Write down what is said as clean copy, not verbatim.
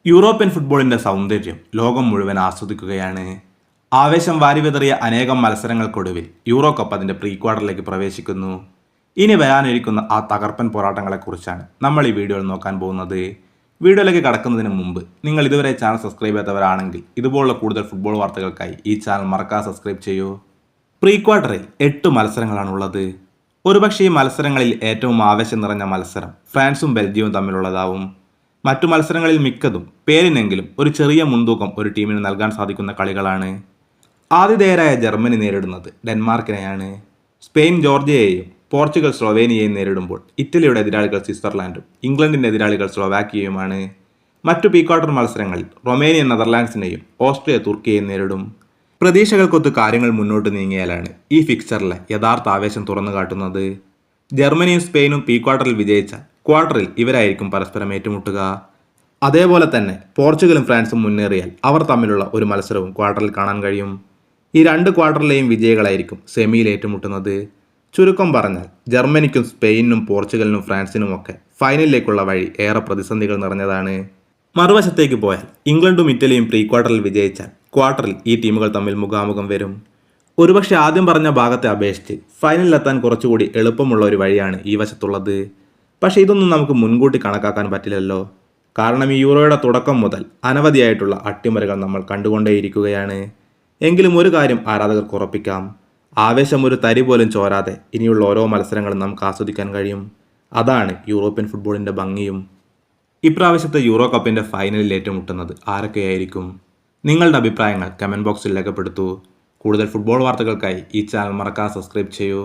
European ഫുട്ബോളിന്റെ സൗന്ദര്യം ലോകം മുഴുവൻ ആസ്വദിക്കുകയാണ്. ആവേശം വാരിവിതറിയ അനേകം മത്സരങ്ങൾക്കൊടുവിൽ യൂറോ കപ്പ് അതിന്റെ പ്രീ ക്വാർട്ടറിലേക്ക് പ്രവേശിക്കുന്നു. ഇനി വരാനിരിക്കുന്ന ആ തകർപ്പൻ പോരാട്ടങ്ങളെക്കുറിച്ചാണ് നമ്മൾ ഈ വീഡിയോയിൽ നോക്കാൻ പോകുന്നത്. വീഡിയോയിലേക്ക് കടക്കുന്നതിന് മുമ്പ് നിങ്ങൾ ഇതുവരെ ചാനൽ സബ്സ്ക്രൈബ് ചെയ്യാത്തവരാണെങ്കിൽ ഇതുപോലുള്ള കൂടുതൽ ഫുട്ബോൾ വാർത്തകൾക്കായി ഈ ചാനൽ മറക്കാതെ സബ്സ്ക്രൈബ് ചെയ്യൂ. പ്രീ ക്വാർട്ടറിൽ 8 മത്സരങ്ങളാണുള്ളത്. ഒരുപക്ഷെ ഈ മത്സരങ്ങളിൽ ഏറ്റവും ആവേശം നിറഞ്ഞ മത്സരം ഫ്രാൻസും ബെൽജിയവും തമ്മിലുള്ളതാവും. മറ്റു മത്സരങ്ങളിൽ മിക്കതും പേരിനെങ്കിലും ഒരു ചെറിയ മുൻതൂക്കം ഒരു ടീമിന് നൽകാൻ സാധിക്കുന്ന കളികളാണ്. ആതിഥേയരായ ജർമ്മനി നേരിടുന്നത് ഡെൻമാർക്കിനെയാണ്. സ്പെയിൻ ജോർജിയയെയും പോർച്ചുഗൽ സ്ലൊവേനിയയും നേരിടുമ്പോൾ ഇറ്റലിയുടെ എതിരാളികൾ സ്വിറ്റ്സർലാൻഡും ഇംഗ്ലണ്ടിൻ്റെ എതിരാളികൾ സ്ലോവാക്കിയയുമാണ്. മറ്റു പ്രീ ക്വാർട്ടർ മത്സരങ്ങളിൽ റൊമേനിയ നെതർലാൻഡ്സിനെയും ഓസ്ട്രിയ തുർക്കിയെയും നേരിടും. പ്രതീക്ഷകൾക്കൊത്ത് കാര്യങ്ങൾ മുന്നോട്ട് നീങ്ങിയാലാണ് ഈ ഫിക്സറിലെ യഥാർത്ഥ ആവേശം തുറന്നു കാട്ടുന്നത്. ജർമ്മനിയും സ്പെയിനും പ്രീ ക്വാർട്ടറിൽ വിജയിച്ചാൽ ക്വാർട്ടറിൽ ഇവരായിരിക്കും പരസ്പരം ഏറ്റുമുട്ടുക. അതേപോലെ തന്നെ പോർച്ചുഗലും ഫ്രാൻസും മുന്നേറിയാൽ അവർ തമ്മിലുള്ള ഒരു മത്സരവും ക്വാർട്ടറിൽ കാണാൻ കഴിയും. ഈ രണ്ട് ക്വാർട്ടറിലെയും വിജയികളായിരിക്കും സെമിയിൽ ഏറ്റുമുട്ടുന്നത്. ചുരുക്കം പറഞ്ഞാൽ ജർമ്മനിക്കും സ്പെയിനും പോർച്ചുഗലിനും ഫ്രാൻസിനുമൊക്കെ ഫൈനലിലേക്കുള്ള വഴി ഏറെ പ്രതിസന്ധികൾ നിറഞ്ഞതാണ്. മറുവശത്തേക്ക് പോയാൽ ഇംഗ്ലണ്ടും ഇറ്റലിയും പ്രീ ക്വാർട്ടറിൽ വിജയിച്ചാൽ ക്വാർട്ടറിൽ ഈ ടീമുകൾ തമ്മിൽ മുഖാമുഖം വരും. ഒരുപക്ഷെ ആദ്യം പറഞ്ഞ ഭാഗത്തെ അപേക്ഷിച്ച് ഫൈനലിലെത്താൻ കുറച്ചുകൂടി എളുപ്പമുള്ള ഒരു വഴിയാണ് ഈ വശത്തുള്ളത്. പക്ഷേ ഇതൊന്നും നമുക്ക് മുൻകൂട്ടി കണക്കാക്കാൻ പറ്റില്ലല്ലോ. കാരണം ഈ യൂറോയുടെ തുടക്കം മുതൽ അനവധിയായിട്ടുള്ള അട്ടിമറികൾ നമ്മൾ കണ്ടുകൊണ്ടേയിരിക്കുകയാണ്. എങ്കിലും ഒരു കാര്യം ആരാധകർക്ക് ഉറപ്പിക്കാം, ആവേശം ഒരു തരി പോലും ചോരാതെ ഇനിയുള്ള ഓരോ മത്സരങ്ങളും നമുക്ക് ആസ്വദിക്കാൻ കഴിയും. അതാണ് യൂറോപ്യൻ ഫുട്ബോളിൻ്റെ ഭംഗിയും. ഇപ്രാവശ്യത്തെ യൂറോ കപ്പിൻ്റെ ഫൈനലിൽ ഏറ്റുമുട്ടുന്നത് ആരൊക്കെയായിരിക്കും? നിങ്ങളുടെ അഭിപ്രായങ്ങൾ കമൻറ്റ് ബോക്സിൽ രേഖപ്പെടുത്തൂ. കൂടുതൽ ഫുട്ബോൾ വാർത്തകൾക്കായി ഈ ചാനൽ മറക്കാതെ സബ്സ്ക്രൈബ് ചെയ്യൂ.